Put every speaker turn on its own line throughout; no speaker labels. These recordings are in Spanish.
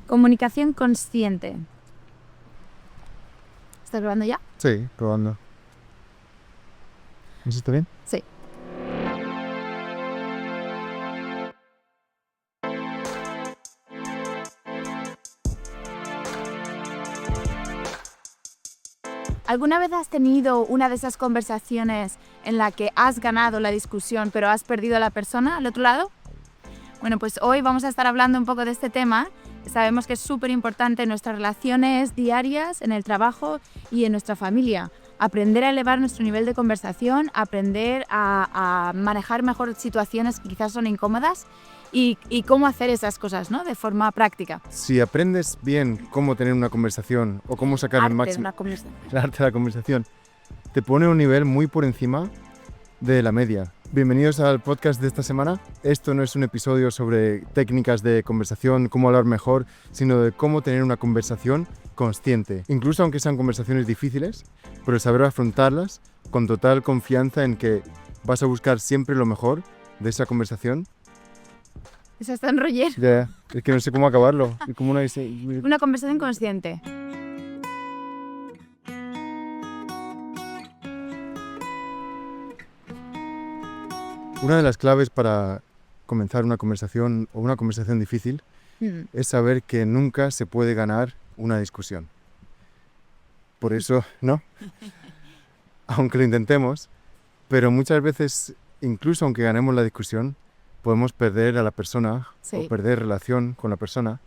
Comunicación consciente. ¿Estás grabando ya?
Sí, probando. ¿Me está bien?
Sí. ¿Alguna vez has tenido una de esas conversaciones en la que has ganado la discusión pero has perdido a la persona al otro lado? Bueno, pues hoy vamos a estar hablando un poco de este tema. Sabemos que es súper importante en nuestras relaciones diarias, en el trabajo y en nuestra familia. Aprender a elevar nuestro nivel de conversación, aprender a manejar mejor situaciones que quizás son incómodas y cómo hacer esas cosas, ¿no? De forma práctica.
Si aprendes bien cómo tener una conversación o cómo sacar el máximo el arte de la conversación, te pone a un nivel muy por encima de la media. Bienvenidos al podcast de esta semana. Esto no es un episodio sobre técnicas de conversación, cómo hablar mejor, sino de cómo tener una conversación consciente. Incluso aunque sean conversaciones difíciles, pero saber afrontarlas con total confianza en que vas a buscar siempre lo mejor de esa conversación.
Eso está en roller.
Ya, es que no sé cómo acabarlo.
Una conversación consciente.
Una de las claves para comenzar una conversación o una conversación difícil es saber que nunca se puede ganar una discusión. Por eso, ¿no? Aunque lo intentemos, pero muchas veces, incluso aunque ganemos la discusión, podemos perder a la persona o perder relación con la persona,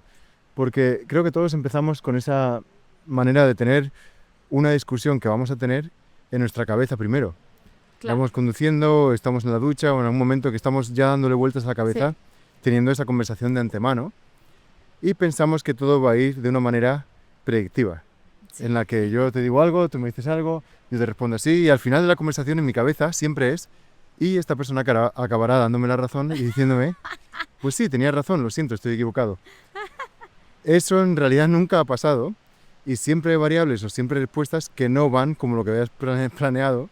porque creo que todos empezamos con esa manera de tener una discusión que vamos a tener en nuestra cabeza primero.
Claro.
Vamos conduciendo, estamos en la ducha o en algún momento que estamos ya dándole vueltas a la cabeza, teniendo esa conversación de antemano, y pensamos que todo va a ir de una manera predictiva, en la que yo te digo algo, tú me dices algo, yo te respondo así, y al final de la conversación en mi cabeza siempre es, y esta persona acabará dándome la razón y diciéndome, pues sí, tenías razón, lo siento, estoy equivocado. Eso en realidad nunca ha pasado, y siempre hay variables o siempre hay respuestas que no van como lo que habías planeado,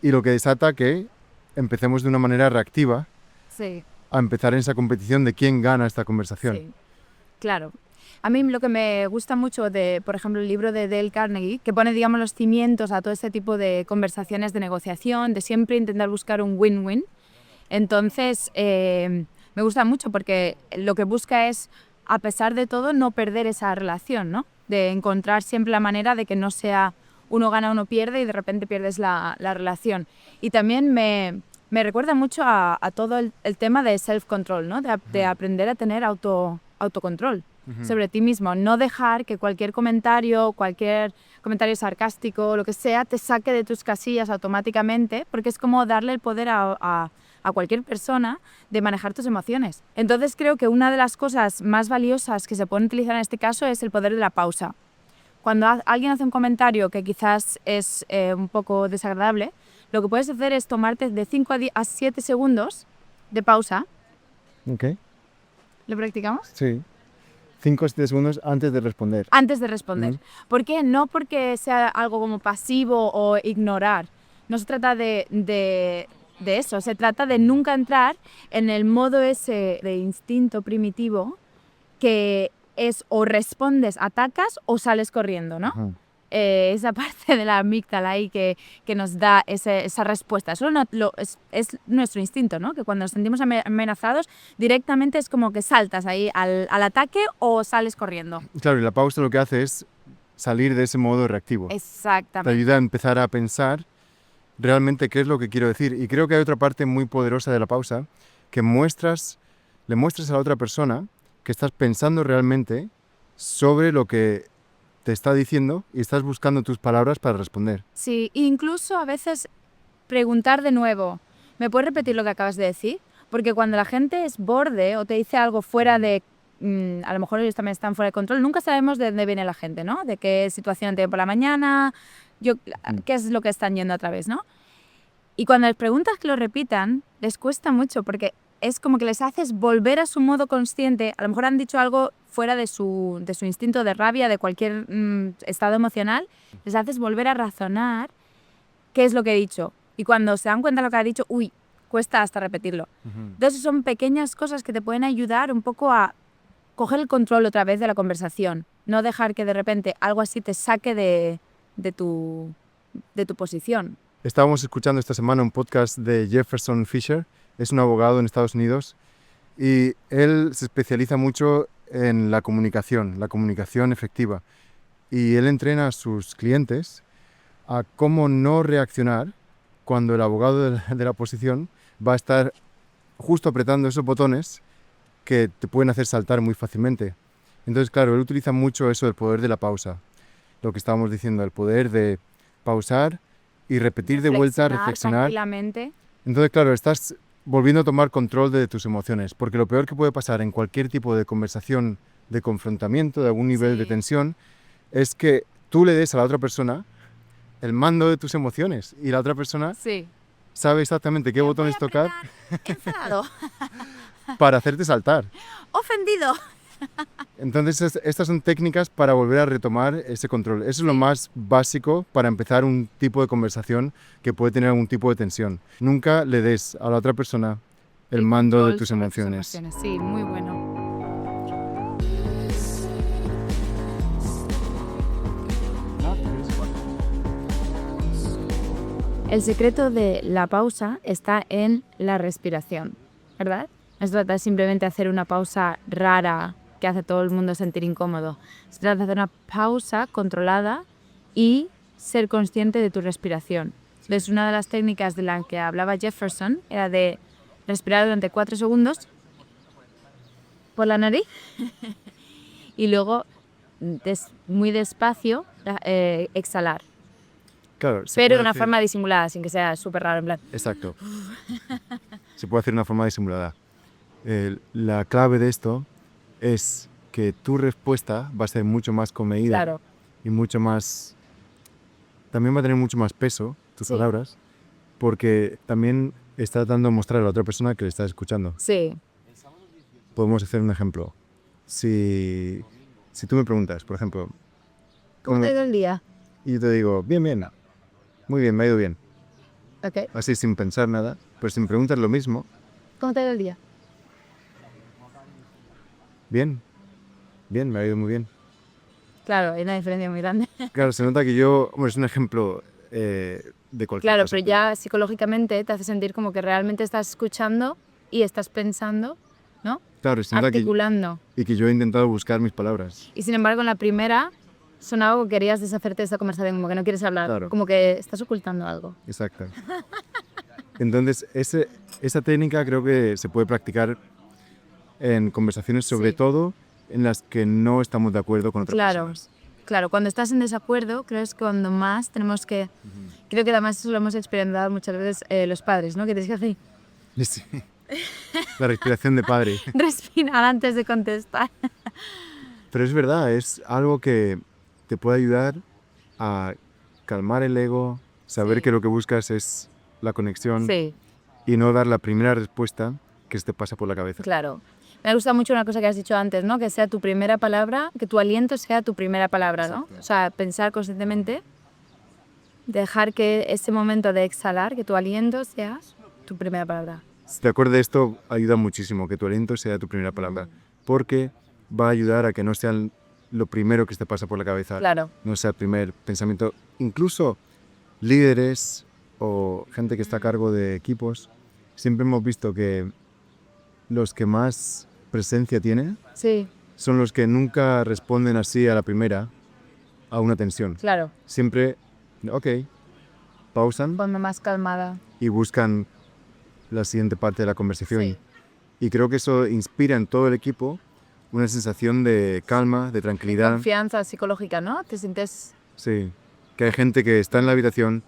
y lo que desata que empecemos de una manera reactiva a empezar en esa competición de quién gana esta conversación.
Sí, claro. A mí lo que me gusta mucho de, por ejemplo, el libro de Dale Carnegie, que pone, digamos, los cimientos a todo este tipo de conversaciones de negociación, de siempre intentar buscar un win-win. Entonces, me gusta mucho porque lo que busca es, a pesar de todo, no perder esa relación, ¿no? De encontrar siempre la manera de que no sea uno gana, uno pierde y de repente pierdes la relación. Y también me recuerda mucho a todo el tema de self-control, ¿no? De aprender a tener autocontrol sobre ti mismo. No dejar que cualquier comentario sarcástico, lo que sea, te saque de tus casillas automáticamente, porque es como darle el poder a cualquier persona de manejar tus emociones. Entonces creo que una de las cosas más valiosas que se pueden utilizar en este caso es el poder de la pausa. Cuando alguien hace un comentario que quizás es un poco desagradable, lo que puedes hacer es tomarte de 5 a 7 segundos de pausa.
Okay.
¿Lo practicamos?
Sí. 5 o 7 segundos antes de responder.
Antes de responder. ¿Por qué? No porque sea algo como pasivo o ignorar. No se trata de eso. Se trata de nunca entrar en el modo ese de instinto primitivo que es o respondes, atacas o sales corriendo, ¿no? Esa parte de la amígdala ahí que nos da esa respuesta. Eso es nuestro instinto, ¿no? Que cuando nos sentimos amenazados, directamente es como que saltas ahí al ataque o sales corriendo.
Claro, y la pausa lo que hace es salir de ese modo reactivo.
Exactamente.
Te ayuda a empezar a pensar realmente qué es lo que quiero decir. Y creo que hay otra parte muy poderosa de la pausa, que le muestras a la otra persona que estás pensando realmente sobre lo que te está diciendo y estás buscando tus palabras para responder.
Sí, incluso a veces preguntar de nuevo, ¿me puedes repetir lo que acabas de decir? Porque cuando la gente es borde o te dice algo fuera de, a lo mejor ellos también están fuera de control, nunca sabemos de dónde viene la gente, ¿no? De qué situación tiene por la mañana, qué es lo que están yendo a través, ¿no? Y cuando les preguntas que lo repitan, les cuesta mucho porque es como que les haces volver a su modo consciente. A lo mejor han dicho algo fuera de su instinto de rabia, de cualquier estado emocional. Les haces volver a razonar qué es lo que he dicho. Y cuando se dan cuenta de lo que ha dicho, cuesta hasta repetirlo. Entonces son pequeñas cosas que te pueden ayudar un poco a coger el control otra vez de la conversación, no dejar que de repente algo así te saque de tu posición.
Estábamos escuchando esta semana un podcast de Jefferson Fisher, es un abogado en Estados Unidos y él se especializa mucho en la comunicación efectiva. Y él entrena a sus clientes a cómo no reaccionar cuando el abogado de la oposición va a estar justo apretando esos botones que te pueden hacer saltar muy fácilmente. Entonces, claro, él utiliza mucho eso del poder de la pausa. Lo que estábamos diciendo, el poder de pausar y repetir de vuelta, reflexionar.
Tranquilamente.
Entonces, claro, estás volviendo a tomar control de tus emociones, porque lo peor que puede pasar en cualquier tipo de conversación, de confrontamiento, de algún nivel de tensión, es que tú le des a la otra persona el mando de tus emociones y la otra persona sabe exactamente qué botones tocar
Enfadado.
para hacerte saltar.
Ofendido.
Entonces, estas son técnicas para volver a retomar ese control. Eso es lo más básico para empezar un tipo de conversación que puede tener algún tipo de tensión. Nunca le des a la otra persona el mando de tus emociones.
Sí, muy bueno. El secreto de la pausa está en la respiración, ¿verdad? No se trata de simplemente hacer una pausa rara que hace a todo el mundo sentir incómodo. Se trata de hacer una pausa controlada y ser consciente de tu respiración. Entonces, una de las técnicas de la que hablaba Jefferson era de respirar durante 4 segundos por la nariz y luego muy despacio exhalar.
Claro,
pero de una forma disimulada, sin que sea súper raro, en plan.
Exacto. Se puede hacer de una forma disimulada. La clave de esto es que tu respuesta va a ser mucho más comedida.
Claro.
Y mucho más... También va a tener mucho más peso tus palabras, porque también estás dando a mostrar a la otra persona que le estás escuchando.
Sí.
Podemos hacer un ejemplo. Si tú me preguntas, por ejemplo...
¿Cómo te ha ido el día?
Y yo te digo, bien, bien. Muy bien, me ha ido bien.
Okay.
Así sin pensar nada. Pero si me preguntas lo mismo...
¿Cómo te ha ido el día?
Bien. Bien, me ha ido muy bien.
Claro, hay una diferencia muy grande.
Claro, se nota que yo... Bueno, es un ejemplo de cualquier
Claro,
cosa.
pero ya psicológicamente te hace sentir como que realmente estás escuchando y estás pensando, ¿no?
Claro, se nota
articulando.
Y que yo he intentado buscar mis palabras.
Y sin embargo, en la primera sonaba que querías deshacerte de esta conversación, como que no quieres hablar,
Claro.
como que estás ocultando algo.
Exacto. Entonces, esa técnica creo que se puede practicar en conversaciones, sobre todo en las que no estamos de acuerdo con otras personas.
Claro, cuando estás en desacuerdo, creo que es cuando más tenemos que... Creo que además eso lo hemos experimentado muchas veces los padres, ¿no? Que tienes que hacer...
Sí. La respiración de padre.
Respirar antes de contestar.
Pero es verdad, es algo que te puede ayudar a calmar el ego, saber que lo que buscas es la conexión y no dar la primera respuesta que se te pasa por la cabeza.
Claro. Me gusta mucho una cosa que has dicho antes, ¿no? Que sea tu primera palabra, que tu aliento sea tu primera palabra, ¿no? O sea, pensar conscientemente, dejar que ese momento de exhalar, que tu aliento sea tu primera palabra.
Si te acuerdas de esto, ayuda muchísimo que tu aliento sea tu primera palabra, porque va a ayudar a que no sea lo primero que se te pasa por la cabeza, no sea el primer pensamiento. Incluso líderes o gente que está a cargo de equipos, siempre hemos visto que los que más presencia tienen son los que nunca responden así a la primera a una tensión.
Claro.
Siempre, pausan.
Ponme más calmada.
Y buscan la siguiente parte de la conversación. Y creo que eso inspira en todo el equipo una sensación de calma, de tranquilidad.
Confianza psicológica, ¿no? Te sientes...
Sí, que hay gente que está en la habitación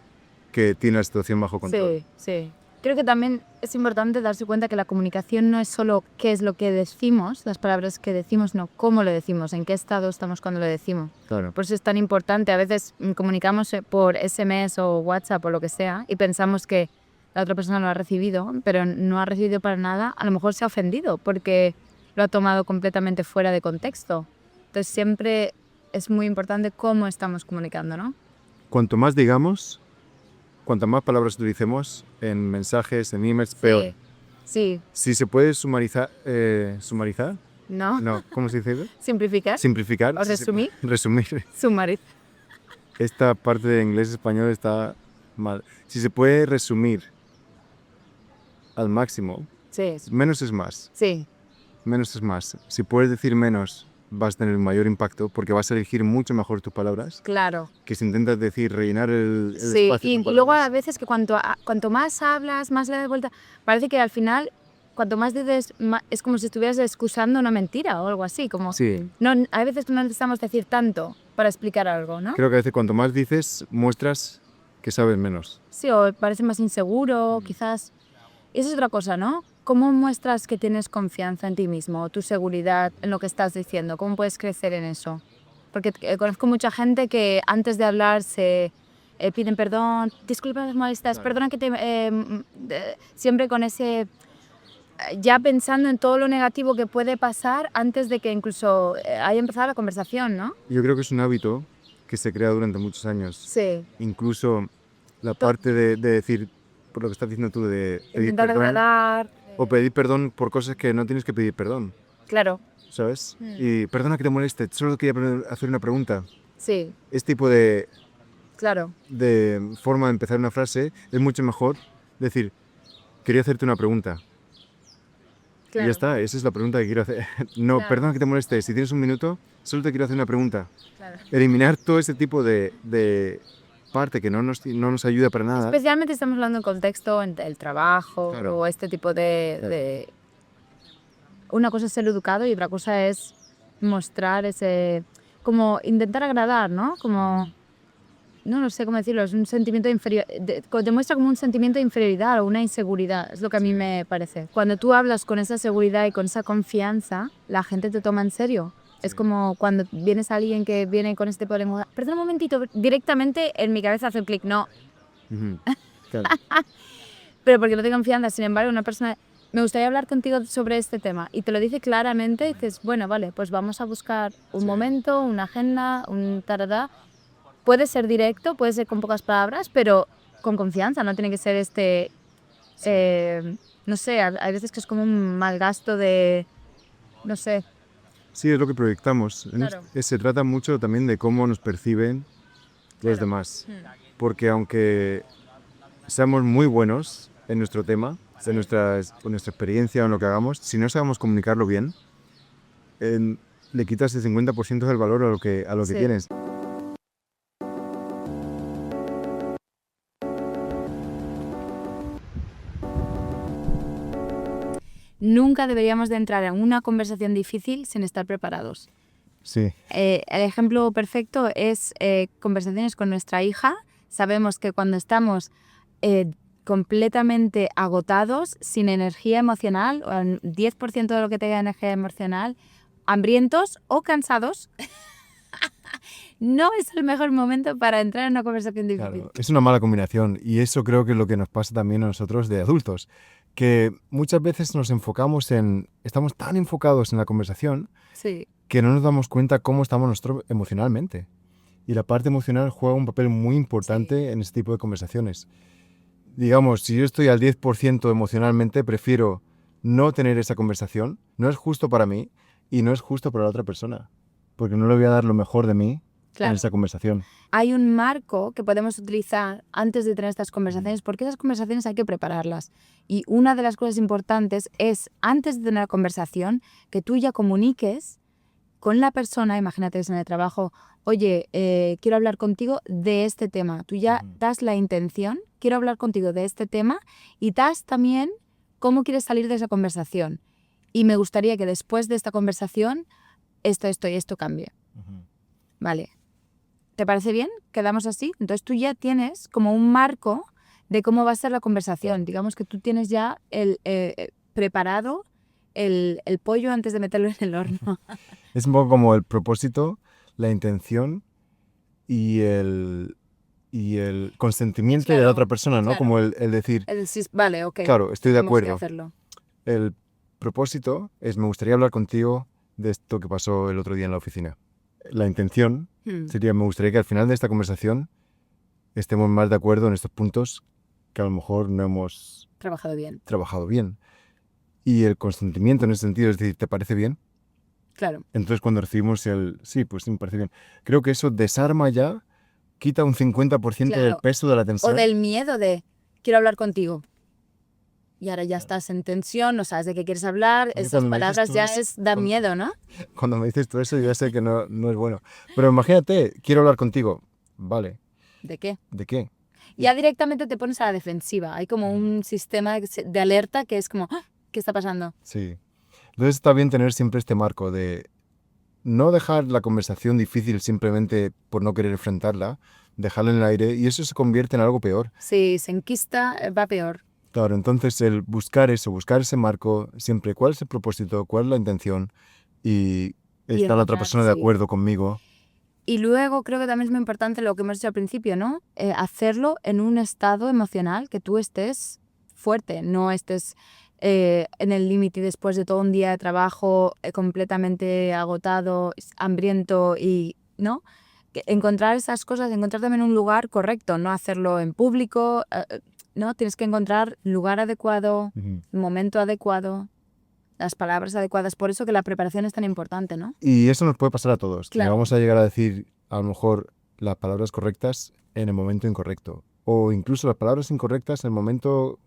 que tiene la situación bajo control.
Sí. Creo que también es importante darse cuenta que la comunicación no es solo qué es lo que decimos, las palabras que decimos, no cómo lo decimos, en qué estado estamos cuando lo decimos.
Claro.
Por eso es tan importante. A veces comunicamos por SMS o WhatsApp o lo que sea y pensamos que la otra persona lo ha recibido, pero no ha recibido para nada. A lo mejor se ha ofendido porque lo ha tomado completamente fuera de contexto. Entonces siempre es muy importante cómo estamos comunicando, ¿no?
Cuanto más digamos, cuantas más palabras utilicemos en mensajes, en emails, peor.
Sí.
Si se puede sumarizar,
¿No?
No, ¿cómo se dice?
Simplificar.
Simplificar.
O resumir.
Resumir.
Sumarizar.
Esta parte de inglés-español está mal. Si se puede resumir al máximo,
Sí.
menos es más.
Sí.
Menos es más. Si puedes decir menos, vas a tener mayor impacto porque vas a elegir mucho mejor tus palabras
Claro.
que si intentas decir rellenar el
Sí,
espacio
y
con
luego a
palabras.
veces que cuanto más hablas, más le das vuelta, parece que al final, cuanto más dices, es como si estuvieras excusando una mentira o algo así, como
Sí,
no, a veces no necesitamos decir tanto para explicar algo, ¿no?
creo que a veces cuanto más dices, muestras que sabes menos.
Sí, o parece más inseguro, quizás. Esa es otra cosa, ¿no? ¿Cómo muestras que tienes confianza en ti mismo, o tu seguridad en lo que estás diciendo? ¿Cómo puedes crecer en eso? Porque conozco mucha gente que antes de hablar se piden perdón, disculpa las molestias,
Claro.
perdona que te... siempre con ese... ya pensando en todo lo negativo que puede pasar antes de que incluso haya empezado la conversación, ¿no?
Yo creo que es un hábito que se crea durante muchos años.
Sí.
Incluso la parte de decir, por lo que estás diciendo tú, de pedir
Intentar
perdón,
agradar.
o pedir perdón por cosas que no tienes que pedir perdón,
Claro.
¿sabes? Y perdona que te moleste, solo quería hacer una pregunta.
Sí,
Este tipo de
claro.
forma de empezar una frase es mucho mejor decir, quería hacerte una pregunta. Y ya está, esa es la pregunta que quiero hacer. No,
Claro.
perdona que te moleste, si tienes un minuto, solo te quiero hacer una pregunta.
Claro.
Eliminar todo ese tipo de parte que no nos ayuda para nada.
Especialmente estamos hablando en contexto el trabajo,
Claro.
o este tipo de... Una cosa es ser educado y otra cosa es mostrar ese... como intentar agradar, ¿no? Como... no sé cómo decirlo, es un sentimiento de inferioridad, demuestra como un sentimiento de inferioridad o una inseguridad, es lo que a mí me parece. Cuando tú hablas con esa seguridad y con esa confianza, la gente te toma en serio. Es como cuando vienes a alguien que viene con este tipo de lenguaje, perdón un momentito, directamente en mi cabeza hace un clic, no,
Ujú. Claro.
pero porque no tengo confianza. Sin embargo, una persona, me gustaría hablar contigo sobre este tema y te lo dice claramente, y dices, bueno, vale, pues vamos a buscar un momento, una agenda, un taradá. Puede ser directo, puede ser con pocas palabras, pero con confianza, no tiene que ser no sé, hay veces que es como un mal gasto de, no sé.
Sí, es lo que proyectamos.
Claro.
Se trata mucho también de cómo nos perciben los
Claro.
demás. Porque aunque seamos muy buenos en nuestro tema, en nuestra experiencia o en lo que hagamos, si no sabemos comunicarlo bien, le quitas el 50% del valor a lo que
Sí.
tienes.
Nunca deberíamos de entrar en una conversación difícil sin estar preparados.
Sí,
El ejemplo perfecto es conversaciones con nuestra hija. Sabemos que cuando estamos completamente agotados, sin energía emocional, o en 10% de lo que tenga energía emocional, hambrientos o cansados, no es el mejor momento para entrar en una conversación difícil.
claro, es una mala combinación y eso creo que es lo que nos pasa también a nosotros de adultos, que muchas veces nos enfocamos estamos tan enfocados en la conversación
Sí,
que no nos damos cuenta cómo estamos nosotros emocionalmente. Y la parte emocional juega un papel muy importante en este tipo de conversaciones. Digamos, si yo estoy al 10% emocionalmente, prefiero no tener esa conversación. No es justo para mí y no es justo para la otra persona, porque no le voy a dar lo mejor de mí
claro.
en esa conversación.
Hay un marco que podemos utilizar antes de tener estas conversaciones, porque esas conversaciones hay que prepararlas. Y una de las cosas importantes es, antes de tener la conversación, que tú ya comuniques con la persona, imagínate que es en el trabajo, oye, quiero hablar contigo de este tema. Tú ya das la intención, quiero hablar contigo de este tema, y das también cómo quieres salir de esa conversación. Y me gustaría que después de esta conversación, esto y esto cambie. Vale. ¿Te parece bien? ¿Quedamos así? Entonces tú ya tienes como un marco de cómo va a ser la conversación. Digamos que tú tienes ya preparado el pollo antes de meterlo en el horno.
Es un poco como el propósito, la intención y el consentimiento de la
Claro,
otra persona, ¿no?
claro.
Como el decir,
Vale, ok.
claro, estoy de
Me gustaría
acuerdo.
hacerlo.
El propósito es, me gustaría hablar contigo de esto que pasó el otro día en la oficina. La intención sería, me gustaría que al final de esta conversación estemos más de acuerdo en estos puntos que a lo mejor no hemos
Trabajado bien.
trabajado bien. Y el consentimiento en ese sentido es decir, ¿te parece bien?
Claro.
Entonces cuando recibimos el sí, pues sí, me parece bien. Creo que eso desarma ya, quita un 50% del
Claro.
peso de la
O
tensión.
del miedo de, quiero hablar contigo. Y ahora ya estás en tensión, no sabes de qué quieres hablar,
Porque
esas
cuando me dices
palabras
tú
ya
eso,
da
cuando,
miedo, ¿no?
cuando me dices todo eso, yo ya sé que no es bueno. Pero imagínate, quiero hablar contigo. Vale,
¿De qué?
¿de qué?
Ya directamente te pones a la defensiva. Hay como un sistema de alerta que es como, "Ah, ¿qué está pasando?".
Sí. Entonces está bien tener siempre este marco de no dejar la conversación difícil simplemente por no querer enfrentarla, dejarla en el aire y eso se convierte en algo peor.
Si se enquista, va peor.
Claro, entonces el buscar eso, buscar ese marco, siempre cuál es el propósito, cuál es la intención y
Y
está la otra
encontrar,
persona de
sí.
acuerdo conmigo.
Y luego creo que también es muy importante lo que hemos dicho al principio, ¿no? Hacerlo en un estado emocional que tú estés fuerte, no estés en el límite después de todo un día de trabajo completamente agotado, hambriento y, ¿no? Encontrar esas cosas, encontrar también un lugar correcto, no hacerlo en público, ¿no? Tienes que encontrar lugar adecuado,
Ujú.
momento adecuado, las palabras adecuadas. Por eso que la preparación es tan importante, ¿no?
Y eso nos puede pasar a todos, que
Claro.
vamos a llegar a decir a lo mejor las palabras correctas en el momento incorrecto o incluso las palabras incorrectas en el momento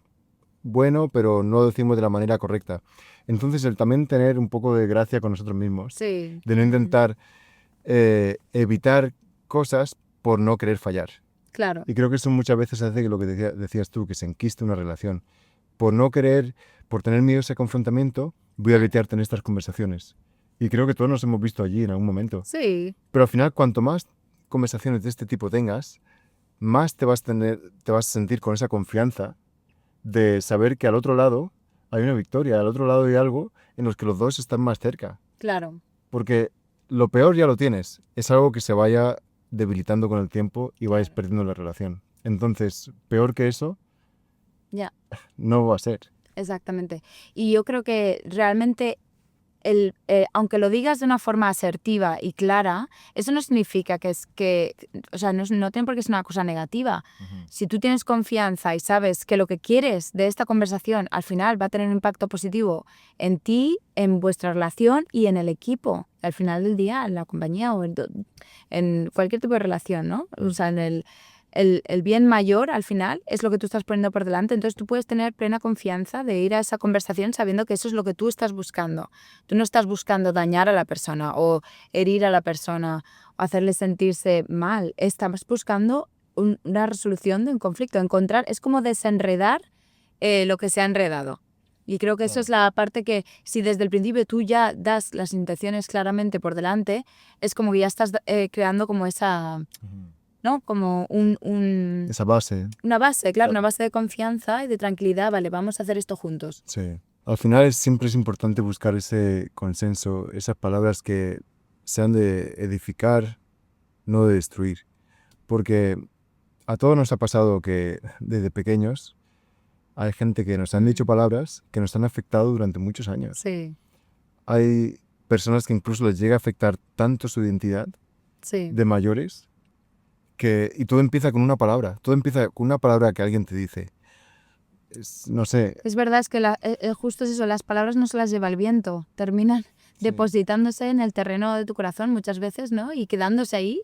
bueno, pero no lo decimos de la manera correcta. Entonces el también tener un poco de gracia con nosotros mismos,
Sí.
de no intentar evitar cosas por no querer fallar.
Claro.
Y creo que eso muchas veces hace que lo que decías tú, que se enquiste una relación. Por no querer, por tener miedo a ese confrontamiento, voy a evitarte en estas conversaciones. Y creo que todos nos hemos visto allí en algún momento.
Sí,
Pero al final, cuanto más conversaciones de este tipo tengas, más te vas a sentir con esa confianza de saber que al otro lado hay una victoria, al otro lado hay algo en los que los dos están más cerca.
claro.
Porque lo peor ya lo tienes, es algo que se vaya debilitando con el tiempo y vayas
Claro.
perdiendo la relación. Entonces, peor que eso,
Ya,
no va a ser.
exactamente. Y yo creo que realmente aunque lo digas de una forma asertiva y clara, eso no significa o sea, no tiene por qué ser una cosa negativa. Si tú tienes confianza y sabes que lo que quieres de esta conversación al final va a tener un impacto positivo en ti, en vuestra relación y en el equipo, al final del día, en la compañía o en cualquier tipo de relación, ¿no? O sea, el bien mayor al final es lo que tú estás poniendo por delante, entonces tú puedes tener plena confianza de ir a esa conversación sabiendo que eso es lo que tú estás buscando. Tú no estás buscando dañar a la persona o herir a la persona o hacerle sentirse mal, estás buscando una resolución de un conflicto, es como desenredar lo que se ha enredado. Y creo que eso es la parte que si desde el principio tú ya das las intenciones claramente por delante, es como que ya estás creando como esa... ¿no? Como
Esa base.
una base, claro, una base de confianza y de tranquilidad, vale, vamos a hacer esto juntos.
Sí. Al final siempre es importante buscar ese consenso, esas palabras que sean de edificar, no de destruir. Porque a todos nos ha pasado que desde pequeños hay gente que nos han dicho palabras que nos han afectado durante muchos años.
Sí,
Hay personas que incluso les llega a afectar tanto su identidad
sí.
de mayores y todo empieza con una palabra. Todo empieza con una palabra que alguien te dice. No sé.
Es verdad, es que justo es eso, las palabras no se las lleva el viento, terminan depositándose en el terreno de tu corazón muchas veces, ¿no? Y quedándose ahí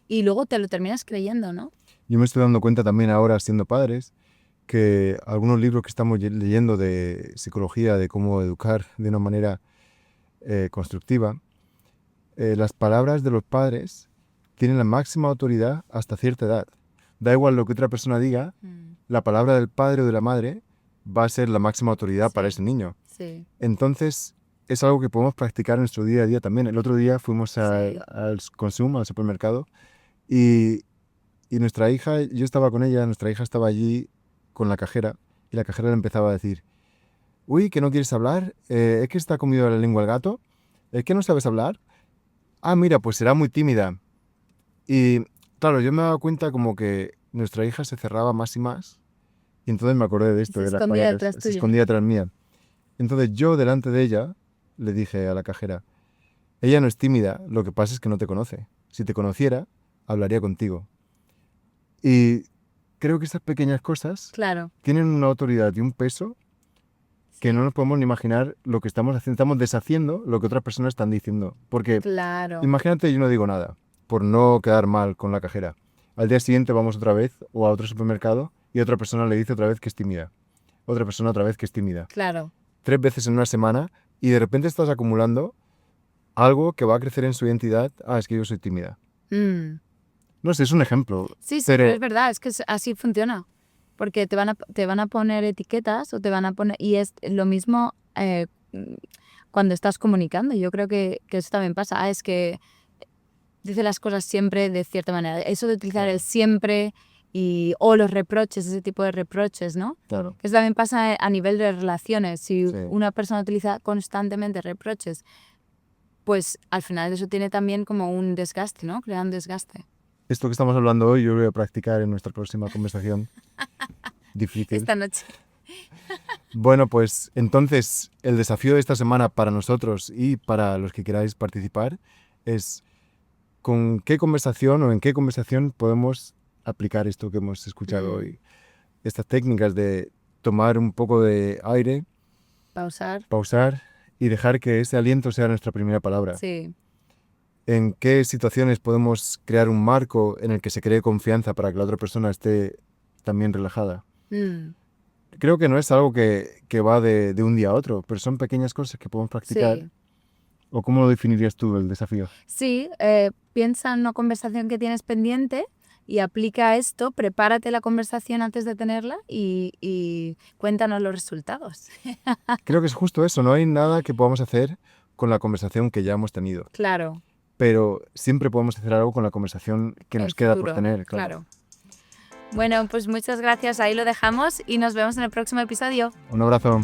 y luego te lo terminas creyendo, ¿no?
Yo me estoy dando cuenta también ahora, siendo padres, que algunos libros que estamos leyendo de psicología, de cómo educar de una manera constructiva, las palabras de los padres tienen la máxima autoridad hasta cierta edad. Da igual lo que otra persona diga, la palabra del padre o de la madre va a ser la máxima autoridad para ese niño.
Sí.
Entonces, es algo que podemos practicar en nuestro día a día también. El otro día fuimos al Consum, al supermercado, y nuestra hija, yo estaba con ella, nuestra hija estaba allí con la cajera, y la cajera le empezaba a decir, uy, ¿que no quieres hablar? ¿Es que está comido la lengua el gato? ¿Es que no sabes hablar? Ah, mira, pues será muy tímida. Y claro, yo me daba cuenta como que nuestra hija se cerraba más y más, y entonces me acordé de esto,
Se
de las
escondía
pañales,
detrás
se
tuyo.
escondía detrás mía. Entonces yo, delante de ella, le dije a la cajera, ella no es tímida, lo que pasa es que no te conoce. Si te conociera, hablaría contigo. Y creo que esas pequeñas cosas
Claro.
tienen una autoridad y un peso que no nos podemos ni imaginar lo que estamos haciendo. Estamos deshaciendo lo que otras personas están diciendo. Porque
Claro.
imagínate, yo no digo nada por no quedar mal con la cajera. Al día siguiente vamos otra vez o a otro supermercado y otra persona le dice otra vez que es tímida. Otra persona otra vez que es tímida.
Claro.
3 veces en una semana y de repente estás acumulando algo que va a crecer en su identidad. Ah, es que yo soy tímida.
Mm.
No sé, es un ejemplo.
Sí, sí,
pero
pero es verdad, es que así funciona. Porque te van a poner etiquetas o te van a poner... Y es lo mismo cuando estás comunicando. Yo creo que eso también pasa. Ah, es que dice las cosas siempre de cierta manera. Eso de utilizar el siempre o los reproches, ese tipo de reproches, ¿no?
Claro.
Que eso también pasa a nivel de relaciones. Si
Sí.
una persona utiliza constantemente reproches, pues al final eso tiene también como un desgaste, ¿no? Crea un desgaste.
Esto que estamos hablando hoy yo lo voy a practicar en nuestra próxima conversación. Difícil.
Esta noche.
Bueno, pues entonces el desafío de esta semana para nosotros y para los que queráis participar es con qué conversación o en qué conversación podemos aplicar esto que hemos escuchado hoy. Estas técnicas de tomar un poco de aire, pausar y dejar que ese aliento sea nuestra primera palabra.
Sí.
En qué situaciones podemos crear un marco en el que se cree confianza para que la otra persona esté también relajada. Creo que no es algo que va de un día a otro, pero son pequeñas cosas que podemos practicar.
Sí.
¿O cómo lo definirías tú, el desafío?
Sí, piensa en una conversación que tienes pendiente y aplica esto, prepárate la conversación antes de tenerla y cuéntanos los resultados.
Creo que es justo eso, no hay nada que podamos hacer con la conversación que ya hemos tenido,
Claro,
pero siempre podemos hacer algo con la conversación que nos
el
queda
futuro,
por tener.
claro. Bueno, pues muchas gracias, ahí lo dejamos y nos vemos en el próximo episodio.
Un abrazo.